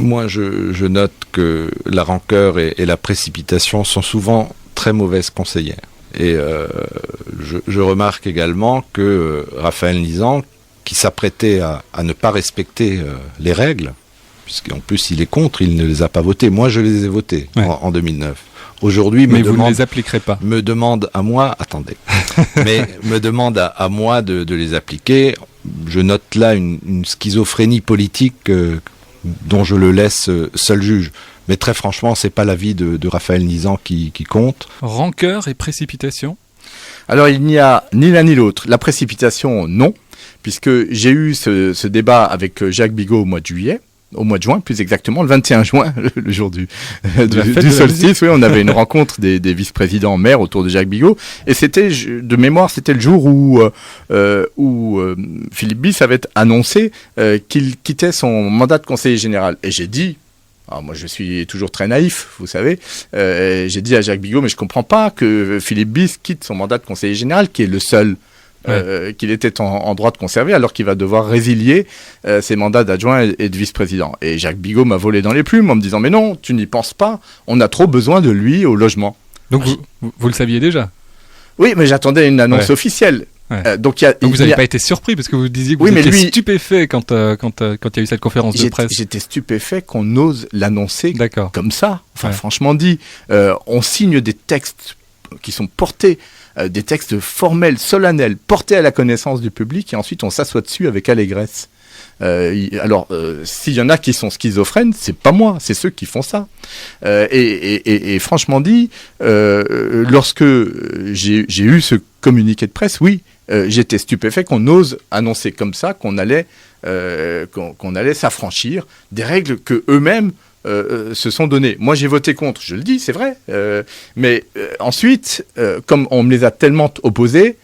Moi, je note que la rancœur et la précipitation sont souvent très mauvaises conseillères. Et je remarque également que Raphaël Nisand, qui s'apprêtait à ne pas respecter les règles, puisqu'en plus il est contre, il ne les a pas votées. Moi, je les ai votées en 2009. Aujourd'hui, mais vous ne les appliquerez pas. Me demande à moi, attendez, mais me demande à moi de les appliquer. Je note là une schizophrénie politique dont je le laisse seul juge. Mais très franchement, c'est pas l'avis de Raphaël Nisand qui compte. Rancœur et précipitation ? Alors, il n'y a ni l'un ni l'autre. La précipitation, non, puisque j'ai eu ce débat avec Jacques Bigot au mois de juin, plus exactement, le 21 juin, le jour du solstice. Oui, on avait une rencontre des vice-présidents maires autour de Jacques Bigot, et c'était, de mémoire, c'était le jour où Philippe Bis avait annoncé qu'il quittait son mandat de conseiller général. Et j'ai dit, alors moi je suis toujours très naïf, vous savez, j'ai dit à Jacques Bigot, mais je comprends pas que Philippe Bis quitte son mandat de conseiller général, qui est le seul qu'il était en droit de conserver, alors qu'il va devoir résilier ses mandats d'adjoint et de vice-président. Et Jacques Bigot m'a volé dans les plumes en me disant « Mais non, tu n'y penses pas, on a trop besoin de lui au logement. » Donc vous le saviez déjà ? Oui, mais j'attendais une annonce officielle. Donc vous n'avez pas été surpris, parce que vous disiez que vous étiez stupéfait quand il y a eu cette conférence de presse. J'étais stupéfait qu'on ose l'annoncer comme ça. Enfin, franchement dit, on signe des textes qui sont portés, des textes formels, solennels, portés à la connaissance du public, et ensuite on s'assoit dessus avec allégresse. Alors, s'il y en a qui sont schizophrènes, c'est pas moi, c'est ceux qui font ça. Et franchement dit, lorsque j'ai eu ce communiqué de presse, oui, j'étais stupéfait qu'on ose annoncer comme ça qu'on allait s'affranchir des règles que eux-mêmes se sont données. Moi, j'ai voté contre, je le dis, c'est vrai. Mais ensuite, comme on me les a tellement opposées,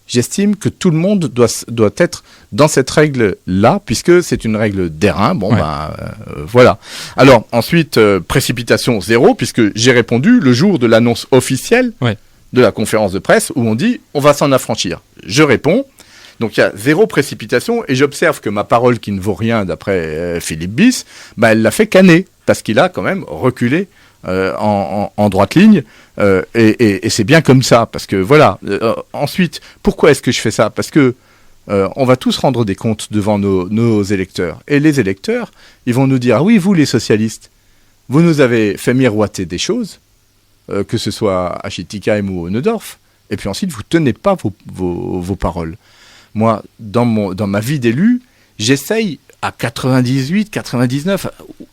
j'estime que tout le monde doit être dans cette règle-là, puisque c'est une règle d'airain. Bon, voilà. Alors, ensuite, précipitation zéro, puisque j'ai répondu le jour de l'annonce officielle de la conférence de presse, où on dit « on va s'en affranchir ». Je réponds. Donc, il y a zéro précipitation, et j'observe que ma parole, qui ne vaut rien d'après Philippe Bis, elle l'a fait canner, parce qu'il a quand même reculé en droite ligne, et c'est bien comme ça, parce que voilà. Ensuite, pourquoi est-ce que je fais ça ? Parce que on va tous rendre des comptes devant nos électeurs, et les électeurs, ils vont nous dire « Ah oui, vous les socialistes, vous nous avez fait miroiter des choses, que ce soit à Schiltigheim ou au Neudorf, et puis ensuite vous tenez pas vos paroles. » Moi, dans ma vie d'élu, j'essaye à 98, 99,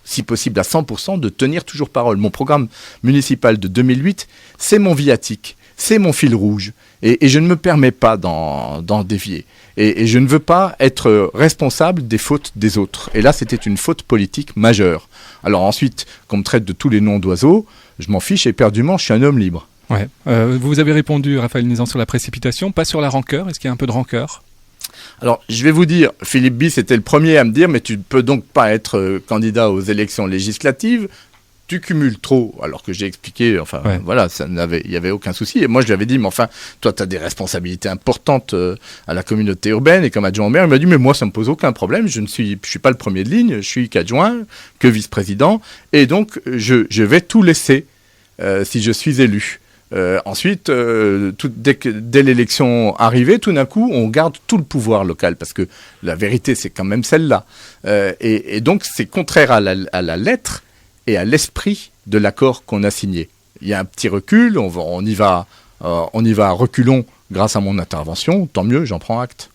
si possible à 100%, de tenir toujours parole. Mon programme municipal de 2008, c'est mon viatique, c'est mon fil rouge. Et je ne me permets pas d'en dévier. Et je ne veux pas être responsable des fautes des autres. Et là, c'était une faute politique majeure. Alors ensuite, qu'on me traite de tous les noms d'oiseaux, je m'en fiche, éperdument, je suis un homme libre. Ouais. Vous avez répondu, Raphaël Nisand, sur la précipitation, pas sur la rancœur. Est-ce qu'il y a un peu de rancœur ? Alors, je vais vous dire, Philippe Bis était le premier à me dire « Mais tu ne peux donc pas être candidat aux élections législatives, tu cumules trop. » Alors que j'ai expliqué, voilà, il n'y avait aucun souci. Et moi, je lui avais dit « Mais enfin, toi, tu as des responsabilités importantes à la communauté urbaine et comme adjoint au maire. » Il m'a dit « Mais moi, ça ne me pose aucun problème. Je ne suis pas le premier de ligne. Je suis qu'adjoint, que vice-président. Et donc, je vais tout laisser si je suis élu. » Ensuite, dès l'élection arrivée, tout d'un coup, on garde tout le pouvoir local, parce que la vérité, c'est quand même celle-là. Et donc, c'est contraire à la lettre et à l'esprit de l'accord qu'on a signé. Il y a un petit recul, on y va à reculons grâce à mon intervention, tant mieux, j'en prends acte.